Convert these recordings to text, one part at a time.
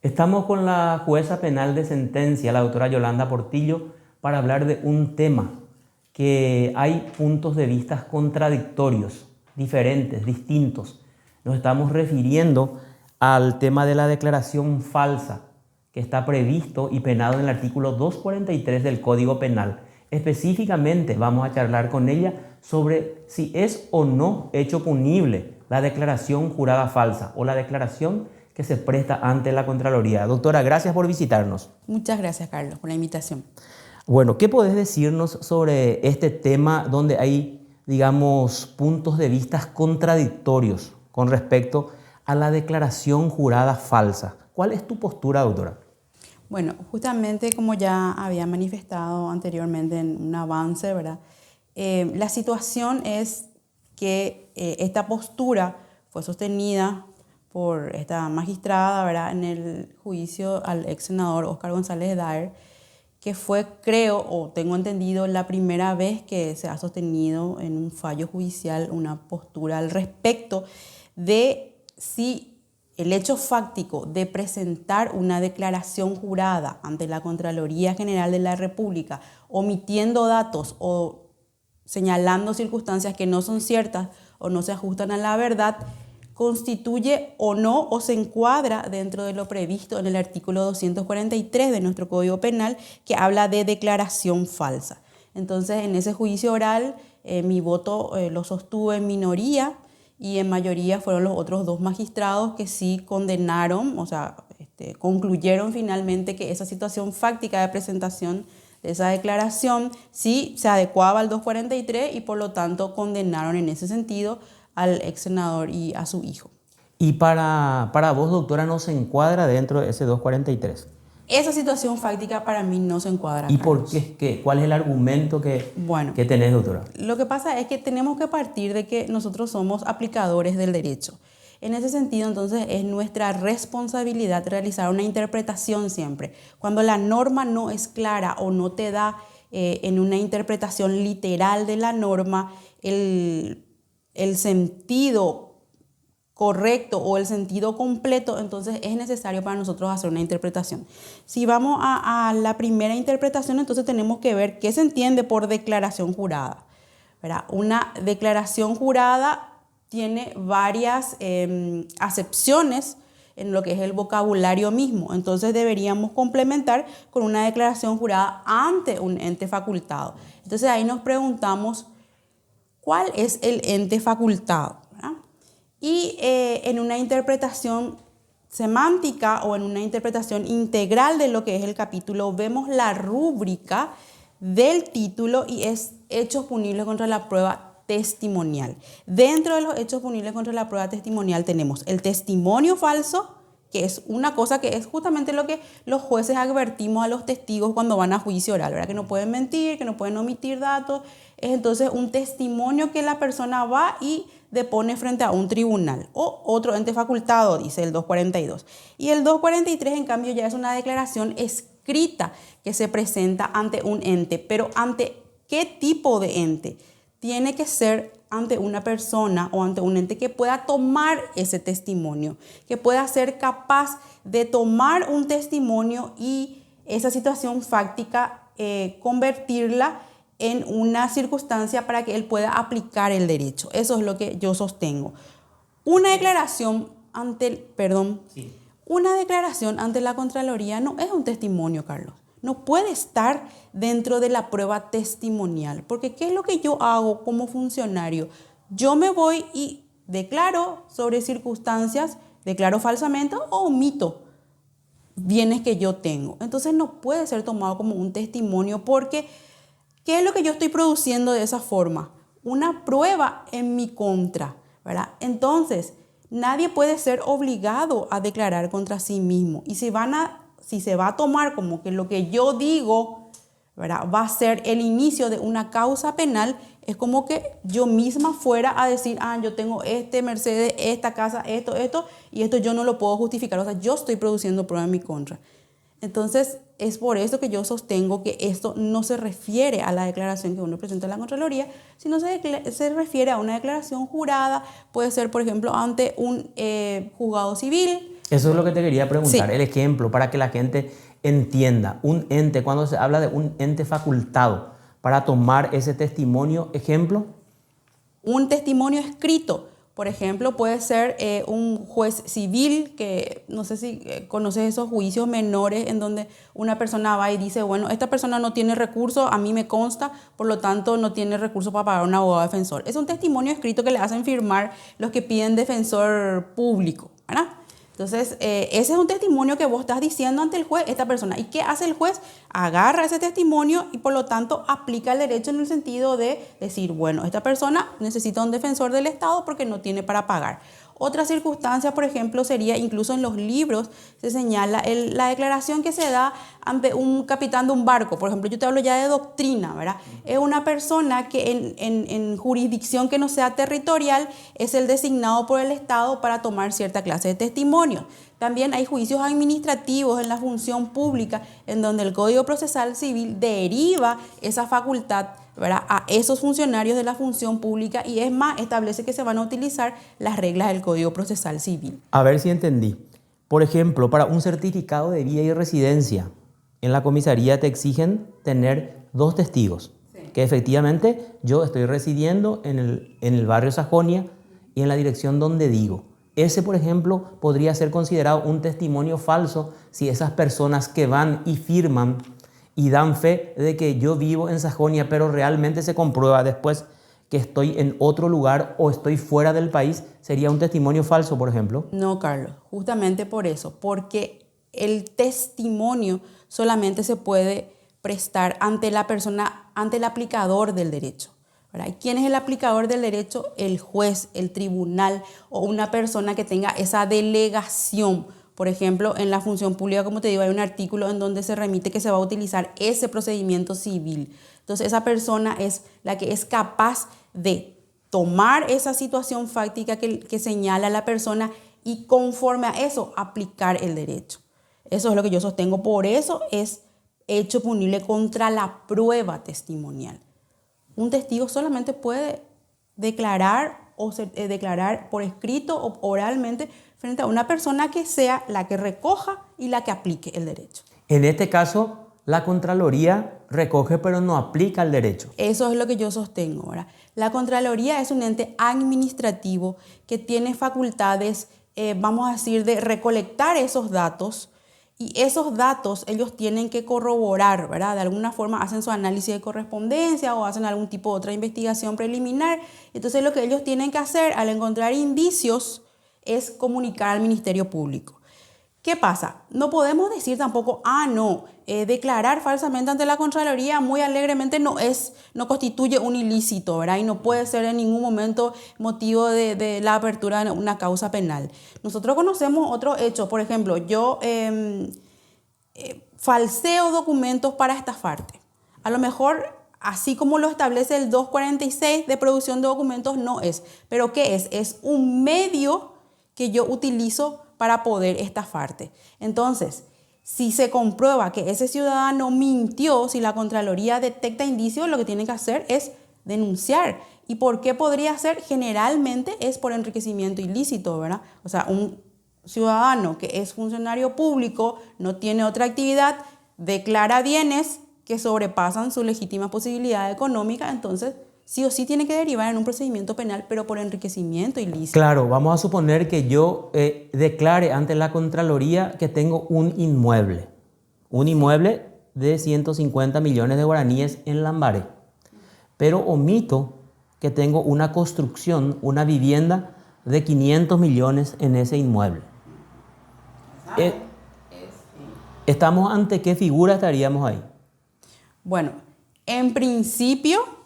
Estamos con la jueza penal de sentencia, la doctora Yolanda Portillo, para hablar de un tema que hay puntos de vista contradictorios, diferentes, distintos. Nos estamos refiriendo al tema de la declaración falsa que está previsto y penado en el artículo 243 del Código Penal. Específicamente vamos a charlar con ella sobre si es o no hecho punible la declaración jurada falsa o la declaración que se presta ante la Contraloría. Doctora, gracias por visitarnos. Muchas gracias, Carlos, por la invitación. Bueno, ¿qué podés decirnos sobre este tema donde hay, digamos, puntos de vista contradictorios con respecto a la declaración jurada falsa? ¿Cuál es tu postura, doctora? Bueno, justamente como ya había manifestado anteriormente en un avance, ¿verdad? La situación es que esta postura fue sostenida por esta magistrada, ¿verdad?, en el juicio al ex senador Óscar González Daer, que fue, creo, o tengo entendido, la primera vez que se ha sostenido en un fallo judicial una postura al respecto de si el hecho fáctico de presentar una declaración jurada ante la Contraloría General de la República, omitiendo datos o señalando circunstancias que no son ciertas o no se ajustan a la verdad, constituye o no o se encuadra dentro de lo previsto en el artículo 243 de nuestro Código Penal, que habla de declaración falsa. Entonces, en ese juicio oral, mi voto lo sostuve en minoría y en mayoría fueron los otros dos magistrados que sí condenaron, o sea, concluyeron finalmente que esa situación fáctica de presentación de esa declaración sí se adecuaba al 243 y por lo tanto condenaron en ese sentido al ex senador y a su hijo. Y para vos, doctora, ¿no se encuadra dentro de ese 243? Esa situación fáctica para mí no se encuadra. ¿Y Carlos. por qué? ¿Cuál es el argumento que tenés, doctora? Lo que pasa es que tenemos que partir de que nosotros somos aplicadores del derecho. En ese sentido, entonces, es nuestra responsabilidad realizar una interpretación siempre. Cuando la norma no es clara o no te da en una interpretación literal de la norma el sentido correcto o el sentido completo, entonces es necesario para nosotros hacer una interpretación. Si vamos a la primera interpretación, entonces tenemos que ver qué se entiende por declaración jurada, ¿verdad? Una declaración jurada tiene varias acepciones en lo que es el vocabulario mismo. Entonces deberíamos complementar con una declaración jurada ante un ente facultado. Entonces ahí nos preguntamos, ¿cuál es el ente facultado? ¿Verdad? Y en una interpretación semántica o en una interpretación integral de lo que es el capítulo, vemos la rúbrica del título y es hechos punibles contra la prueba testimonial. Dentro de los hechos punibles contra la prueba testimonial tenemos el testimonio falso, que es una cosa que es justamente lo que los jueces advertimos a los testigos cuando van a juicio oral, ¿verdad? Que no pueden mentir, que no pueden omitir datos. Es entonces un testimonio que la persona va y depone frente a un tribunal o otro ente facultado, dice el 242. Y el 243, en cambio, ya es una declaración escrita que se presenta ante un ente. Pero ¿ante qué tipo de ente? Tiene que ser ante una persona o ante un ente que pueda tomar ese testimonio, que pueda ser capaz de tomar un testimonio y esa situación fáctica convertirla en una circunstancia para que él pueda aplicar el derecho. Eso es lo que yo sostengo. Una declaración una declaración ante la Contraloría no es un testimonio, Carlos. No puede estar dentro de la prueba testimonial, porque ¿qué es lo que yo hago como funcionario? Yo me voy y declaro sobre circunstancias, declaro falsamente o omito bienes que yo tengo. Entonces no puede ser tomado como un testimonio porque ¿qué es lo que yo estoy produciendo de esa forma? Una prueba en mi contra, ¿verdad? Entonces, nadie puede ser obligado a declarar contra sí mismo. Y si se va a tomar como que lo que yo digo, ¿verdad?, va a ser el inicio de una causa penal, es como que yo misma fuera a decir, yo tengo Mercedes, esta casa, esto, y esto yo no lo puedo justificar. O sea, yo estoy produciendo prueba en mi contra. Entonces, es por eso que yo sostengo que esto no se refiere a la declaración que uno presenta en la Contraloría, sino se refiere a una declaración jurada. Puede ser, por ejemplo, ante un juzgado civil, Eso es lo que te quería preguntar, Sí. el ejemplo para que la gente entienda. Un ente, cuando se habla de un ente facultado para tomar ese testimonio, ejemplo. Un testimonio escrito, por ejemplo, puede ser un juez civil, que no sé si conoces esos juicios menores en donde una persona va y dice, bueno, esta persona no tiene recurso, a mí me consta, por lo tanto no tiene recurso para pagar un abogado defensor. Es un testimonio escrito que le hacen firmar los que piden defensor público, ¿verdad? Entonces, ese es un testimonio que vos estás diciendo ante el juez, esta persona. ¿Y qué hace el juez? Agarra ese testimonio y por lo tanto aplica el derecho en el sentido de decir, bueno, esta persona necesita un defensor del Estado porque no tiene para pagar. Otra circunstancia, por ejemplo, sería incluso en los libros se señala la declaración que se da ante un capitán de un barco. Por ejemplo, yo te hablo ya de doctrina, ¿verdad? Es una persona que en jurisdicción que no sea territorial es el designado por el Estado para tomar cierta clase de testimonio. También hay juicios administrativos en la función pública en donde el Código Procesal Civil deriva esa facultad, ¿verdad?, a esos funcionarios de la función pública y es más, establece que se van a utilizar las reglas del Código Procesal Civil. A ver si entendí. Por ejemplo, para un certificado de vía y residencia, en la comisaría te exigen tener 2 testigos. Sí. Que efectivamente yo estoy residiendo en el barrio Sajonia y en la dirección donde digo. Ese, por ejemplo, podría ser considerado un testimonio falso si esas personas que van y firman y dan fe de que yo vivo en Sajonia, pero realmente se comprueba después que estoy en otro lugar o estoy fuera del país, ¿sería un testimonio falso, por ejemplo? No, Carlos, justamente por eso, porque el testimonio solamente se puede prestar ante la persona, ante el aplicador del derecho, ¿verdad? ¿Y quién es el aplicador del derecho? El juez, el tribunal o una persona que tenga esa delegación. Por ejemplo, en la función pública, como te digo, hay un artículo en donde se remite que se va a utilizar ese procedimiento civil. Entonces, esa persona es la que es capaz de tomar esa situación fáctica que señala la persona y conforme a eso aplicar el derecho. Eso es lo que yo sostengo. Por eso es hecho punible contra la prueba testimonial. Un testigo solamente puede declarar declarar por escrito o oralmente frente a una persona que sea la que recoja y la que aplique el derecho. En este caso, la Contraloría recoge pero no aplica el derecho. Eso es lo que yo sostengo, ¿verdad? La Contraloría es un ente administrativo que tiene facultades, vamos a decir, de recolectar esos datos y esos datos ellos tienen que corroborar, ¿verdad? De alguna forma hacen su análisis de correspondencia o hacen algún tipo de otra investigación preliminar. Entonces lo que ellos tienen que hacer al encontrar indicios es comunicar al Ministerio Público. ¿Qué pasa? No podemos decir tampoco, declarar falsamente ante la Contraloría muy alegremente no constituye un ilícito, ¿verdad? Y no puede ser en ningún momento motivo de la apertura de una causa penal. Nosotros conocemos otros hechos, por ejemplo, yo falseo documentos para estafarte. A lo mejor, así como lo establece el 246 de producción de documentos, no es. ¿Pero qué es? Es un medio que yo utilizo para poder estafarte. Entonces, si se comprueba que ese ciudadano mintió, si la Contraloría detecta indicios, lo que tiene que hacer es denunciar. ¿Y por qué podría ser? Generalmente es por enriquecimiento ilícito, ¿verdad? O sea, un ciudadano que es funcionario público, no tiene otra actividad, declara bienes que sobrepasan su legítima posibilidad económica, entonces sí o sí tiene que derivar en un procedimiento penal, pero por enriquecimiento ilícito. Claro, vamos a suponer que yo declare ante la Contraloría que tengo un inmueble de 150 millones de guaraníes en Lambaré, pero omito que tengo una construcción, una vivienda de 500 millones en ese inmueble. ¿Estamos ante qué figura estaríamos ahí? Bueno, en principio,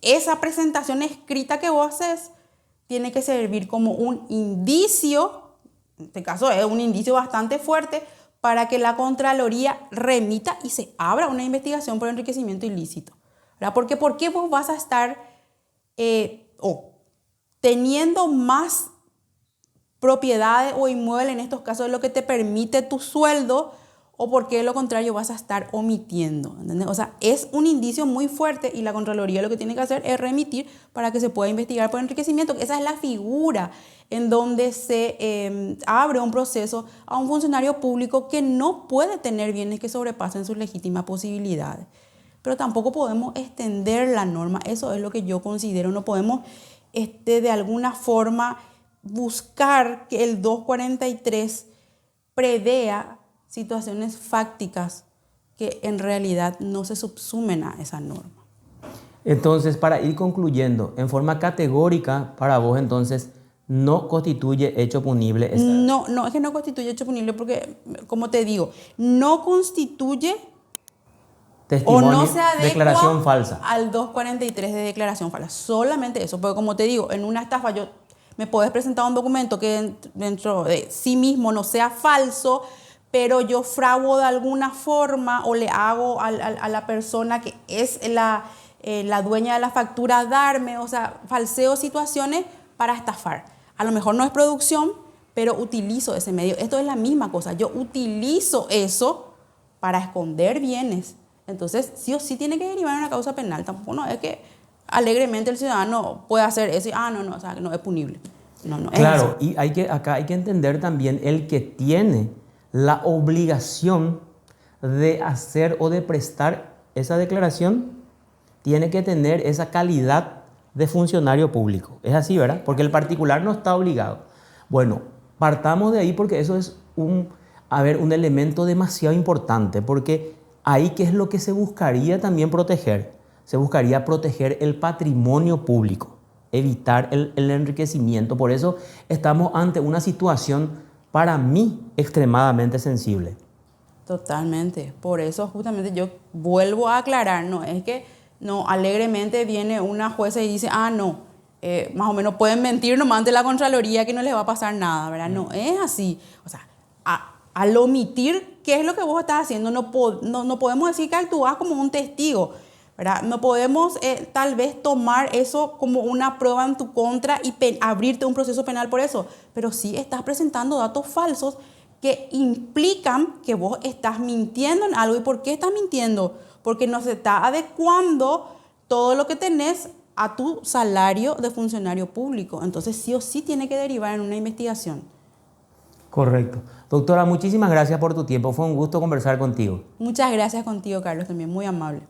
esa presentación escrita que vos haces tiene que servir como un indicio, en este caso es un indicio bastante fuerte, para que la Contraloría remita y se abra una investigación por enriquecimiento ilícito, ¿verdad? Porque ¿por qué vos vas a estar teniendo más propiedades o inmuebles, en estos casos, de lo que te permite tu sueldo, o por qué de lo contrario vas a estar omitiendo, ¿entendés? O sea, es un indicio muy fuerte y la Contraloría lo que tiene que hacer es remitir para que se pueda investigar por enriquecimiento. Esa es la figura en donde se abre un proceso a un funcionario público que no puede tener bienes que sobrepasen sus legítimas posibilidades. Pero tampoco podemos extender la norma, eso es lo que yo considero, no podemos de alguna forma buscar que el 243 prevea situaciones fácticas que en realidad no se subsumen a esa norma. Entonces, para ir concluyendo, en forma categórica, para vos entonces no constituye hecho punible esta... No, es que no constituye hecho punible porque, como te digo, no constituye testimonio, o no se adecua declaración falsa al 243 de declaración falsa. Solamente eso, porque como te digo, en una estafa me puedes presentar un documento que dentro de sí mismo no sea falso, pero yo fraudo de alguna forma o le hago a la persona que es la dueña de la factura darme, o sea, falseo situaciones para estafar. A lo mejor no es producción, pero utilizo ese medio. Esto es la misma cosa. Yo utilizo eso para esconder bienes. Entonces, sí o sí tiene que derivar en una causa penal. Tampoco no es que alegremente el ciudadano puede hacer eso y, o sea, que no es punible. No es claro, eso. y acá hay que entender también el que tiene la obligación de hacer o de prestar esa declaración tiene que tener esa calidad de funcionario público. Es así, ¿verdad? Porque el particular no está obligado. Bueno, partamos de ahí porque eso es un elemento demasiado importante, porque ahí, ¿qué es lo que se buscaría también proteger? Se buscaría proteger el patrimonio público, evitar el enriquecimiento. Por eso estamos ante una situación, para mí, extremadamente sensible. Totalmente. Por eso justamente yo vuelvo a aclarar, no es que no alegremente viene una jueza y dice, más o menos pueden mentir nomás ante la Contraloría que no les va a pasar nada, ¿verdad? No es así. O sea, al omitir qué es lo que vos estás haciendo, no podemos decir que actúas como un testigo, ¿verdad? No podemos tal vez tomar eso como una prueba en tu contra y abrirte un proceso penal por eso, pero sí estás presentando datos falsos que implican que vos estás mintiendo en algo. ¿Y por qué estás mintiendo? Porque no se está adecuando todo lo que tenés a tu salario de funcionario público. Entonces sí o sí tiene que derivar en una investigación. Correcto. Doctora, muchísimas gracias por tu tiempo. Fue un gusto conversar contigo. Muchas gracias contigo, Carlos, también muy amable.